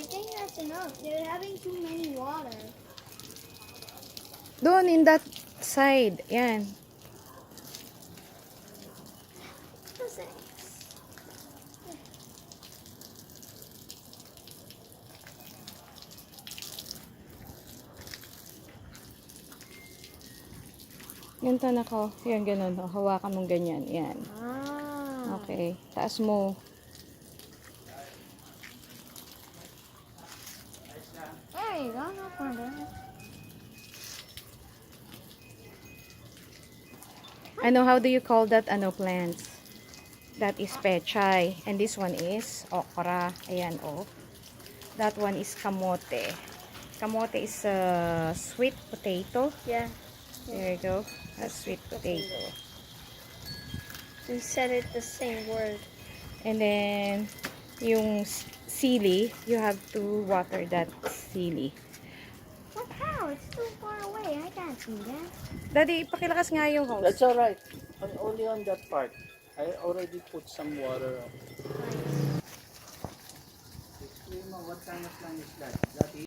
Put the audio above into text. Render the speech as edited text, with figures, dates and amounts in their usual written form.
think that's enough. They're having too many water. Doon, in that side. Yan. What's it? Ganito na ko. Yan, ganun. O, hawakan mong ganyan. Yan. Ah. Okay. Taas mo. There you go. No problem. Ano, how do you call that, plants? That is pechay. And this one is okra. Ayan, oh. That one is kamote. Kamote is sweet potato. Yeah. There you go. That's sweet potato. We said it the same word. And then, yung sili, you have to water that sili. What? How? It's too far away. I can't see that. Daddy, pakilakas nga yung hose. That's alright. Only on that part. I already put some water. Explain mo what kind of plant is that? That is